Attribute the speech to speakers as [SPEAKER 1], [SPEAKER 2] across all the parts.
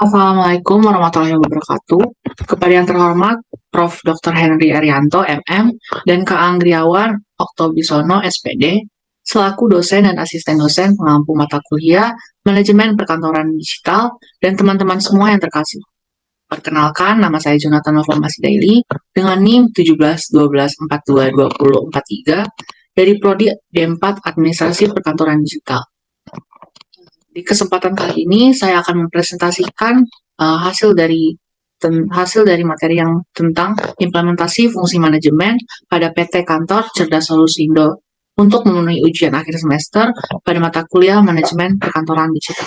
[SPEAKER 1] Assalamualaikum warahmatullahi wabarakatuh. Kepada yang terhormat Prof. Dr. Henry Arianto, MM, dan Kak Anggriawan Oktobisono, SPD, selaku dosen dan asisten dosen pengampu mata kuliah Manajemen Perkantoran Digital, dan teman-teman semua yang terkasih. Perkenalkan, nama saya Jonathan Novamasi Daily dengan NIM 17 12 42 20 43 dari Prodi D4 Administrasi Perkantoran Digital. Di kesempatan kali ini saya akan mempresentasikan hasil dari materi yang tentang implementasi fungsi manajemen pada PT Kantor Cerdas Solusi Indo untuk memenuhi ujian akhir semester pada mata kuliah Manajemen Perkantoran Digital.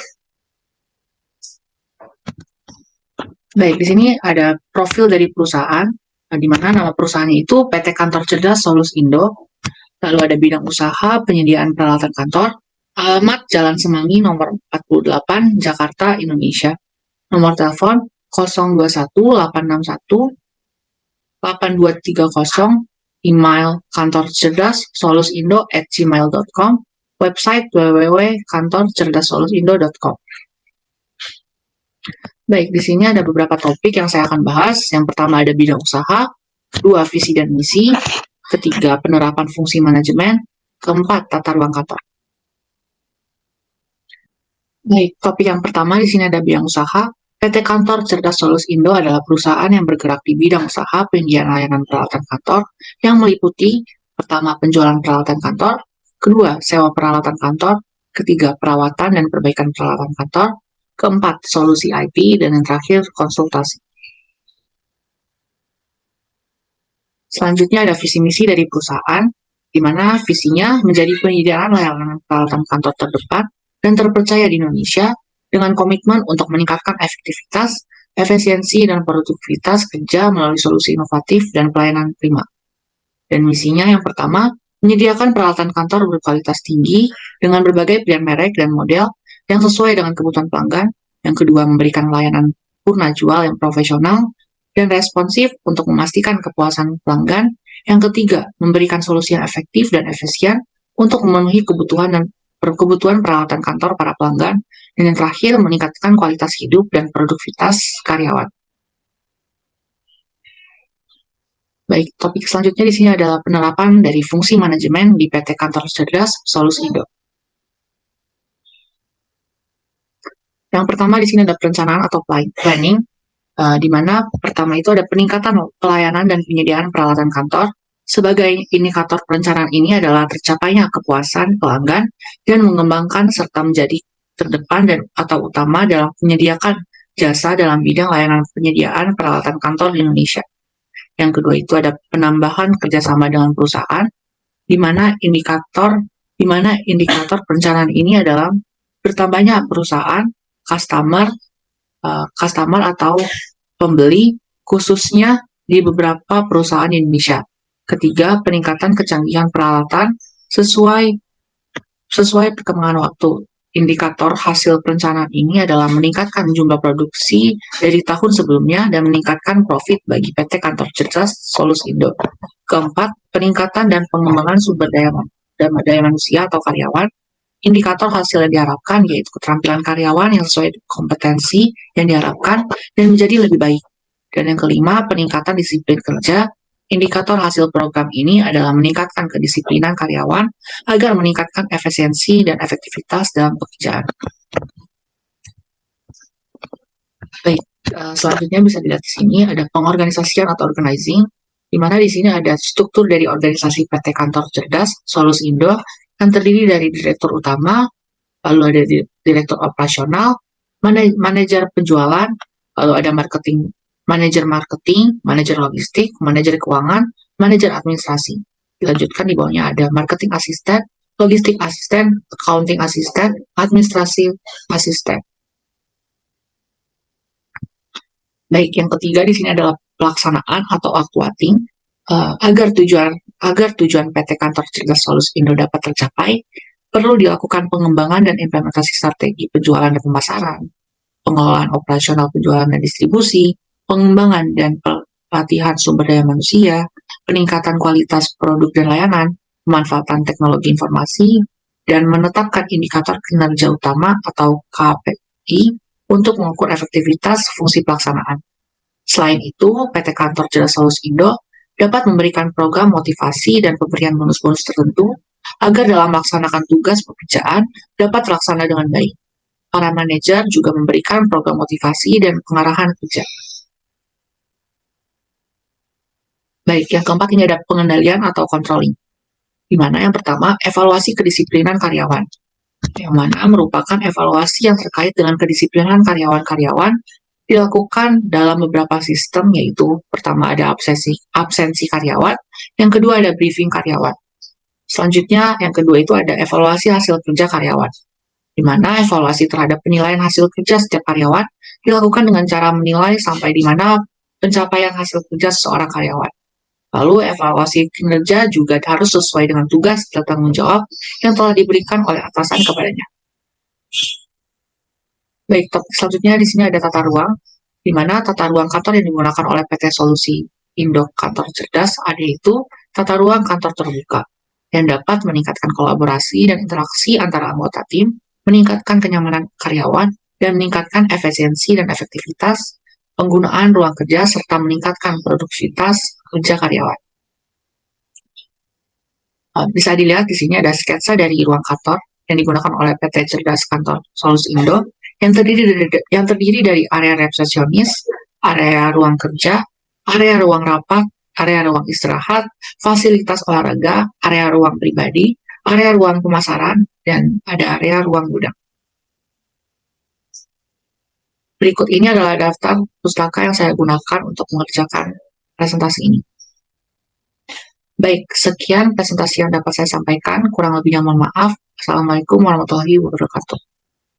[SPEAKER 1] Baik, di sini ada profil dari perusahaan, di mana nama perusahaannya itu PT Kantor Cerdas Solusi Indo. Lalu ada bidang usaha penyediaan peralatan kantor, alamat Jalan Semanggi nomor 48, Jakarta, Indonesia. Nomor telepon 021-861-8230, email kantorcerdassolusindo@gmail.com, website www.kantorcerdassolusindo.com. Baik, di sini ada beberapa topik yang saya akan bahas. Yang pertama ada bidang usaha, kedua visi dan misi, ketiga penerapan fungsi manajemen, keempat tata ruang kantor. Baik, topik yang pertama di sini ada bidang usaha. PT Kantor Cerdas Solusi Indo adalah perusahaan yang bergerak di bidang usaha penyediaan layanan peralatan kantor yang meliputi pertama penjualan peralatan kantor, kedua sewa peralatan kantor, ketiga perawatan dan perbaikan peralatan kantor, keempat solusi IT, dan yang terakhir konsultasi. Selanjutnya ada visi misi dari perusahaan, di mana visinya menjadi penyediaan layanan peralatan kantor terdepan dan terpercaya di Indonesia dengan komitmen untuk meningkatkan efektivitas, efisiensi, dan produktivitas kerja melalui solusi inovatif dan pelayanan prima. Dan misinya yang pertama, menyediakan peralatan kantor berkualitas tinggi dengan berbagai pilihan merek dan model yang sesuai dengan kebutuhan pelanggan. Yang kedua, memberikan layanan purna jual yang profesional dan responsif untuk memastikan kepuasan pelanggan. Yang ketiga, memberikan solusi yang efektif dan efisien untuk memenuhi kebutuhan peralatan kantor para pelanggan. Dan yang terakhir, meningkatkan kualitas hidup dan produktivitas karyawan. Baik, topik selanjutnya di sini adalah penerapan dari fungsi manajemen di PT Kantor Cerdas Solusi Indo. Yang pertama di sini ada perencanaan atau planning, di mana pertama itu ada peningkatan pelayanan dan penyediaan peralatan kantor. Sebagai indikator perencanaan ini adalah tercapainya kepuasan pelanggan dan mengembangkan serta menjadi terdepan dan atau utama dalam menyediakan jasa dalam bidang layanan penyediaan peralatan kantor di Indonesia. Yang kedua itu ada penambahan kerjasama dengan perusahaan, di mana indikator perencanaan ini adalah bertambahnya perusahaan, customer atau pembeli, khususnya di beberapa perusahaan di Indonesia. Ketiga, peningkatan kecanggihan peralatan sesuai perkembangan waktu. Indikator hasil perencanaan ini adalah meningkatkan jumlah produksi dari tahun sebelumnya dan meningkatkan profit bagi PT Kantor Cerdas Solusi Indo. Keempat, peningkatan dan pengembangan sumber daya manusia atau karyawan. Indikator hasil yang diharapkan yaitu keterampilan karyawan yang sesuai kompetensi yang diharapkan dan menjadi lebih baik. Dan yang kelima, peningkatan disiplin kerja. Indikator hasil program ini adalah meningkatkan kedisiplinan karyawan agar meningkatkan efisiensi dan efektivitas dalam pekerjaan. Baik, selanjutnya bisa dilihat di sini ada pengorganisasian atau organizing, di mana di sini ada struktur dari organisasi PT Kantor Cerdas Solusi Indo yang terdiri dari direktur utama, lalu ada direktur operasional, manajer penjualan, lalu ada manajer marketing, manajer logistik, manajer keuangan, manajer administrasi. Dilanjutkan di bawahnya ada marketing asisten, logistik asisten, accounting asisten, administrasi asisten. Baik, yang ketiga di sini adalah pelaksanaan atau actuating. Agar tujuan PT Kantor Cerdas Solusi Indo dapat tercapai, perlu dilakukan pengembangan dan implementasi strategi penjualan dan pemasaran, pengelolaan operasional penjualan dan distribusi, pengembangan dan pelatihan sumber daya manusia, peningkatan kualitas produk dan layanan, pemanfaatan teknologi informasi, dan menetapkan indikator kinerja utama atau KPI untuk mengukur efektivitas fungsi pelaksanaan. Selain itu, PT Kantor Cerdas Solus Indo dapat memberikan program motivasi dan pemberian bonus-bonus tertentu agar dalam melaksanakan tugas pekerjaan dapat terlaksana dengan baik. Para manajer juga memberikan program motivasi dan pengarahan kerja. Baik, yang keempat ini ada pengendalian atau controlling. Di mana yang pertama, evaluasi kedisiplinan karyawan. Yang mana merupakan evaluasi yang terkait dengan kedisiplinan karyawan-karyawan dilakukan dalam beberapa sistem, yaitu pertama ada absensi karyawan, yang kedua ada briefing karyawan. Selanjutnya, yang kedua itu ada evaluasi hasil kerja karyawan, di mana evaluasi terhadap penilaian hasil kerja setiap karyawan dilakukan dengan cara menilai sampai di mana pencapaian hasil kerja seseorang karyawan. Lalu evaluasi kinerja juga harus sesuai dengan tugas dan tanggung jawab yang telah diberikan oleh atasan kepadanya. Baik, topik selanjutnya di sini ada tata ruang, di mana tata ruang kantor yang digunakan oleh PT Solusi Indo Kantor Cerdas ada itu tata ruang kantor terbuka, yang dapat meningkatkan kolaborasi dan interaksi antara anggota tim, meningkatkan kenyamanan karyawan, dan meningkatkan efisiensi dan efektivitas penggunaan ruang kerja serta meningkatkan produktivitas kerja karyawan. Bisa dilihat di sini ada sketsa dari ruang kantor yang digunakan oleh PT Cerdas Kantor Solus Indo yang terdiri dari area resepsionis, area ruang kerja, area ruang rapat, area ruang istirahat, fasilitas olahraga, area ruang pribadi, area ruang pemasaran, dan ada area ruang gudang. Berikut ini adalah daftar pustaka yang saya gunakan untuk mengerjakan presentasi ini. Baik, sekian presentasi yang dapat saya sampaikan. Kurang lebihnya mohon maaf. Assalamualaikum warahmatullahi wabarakatuh.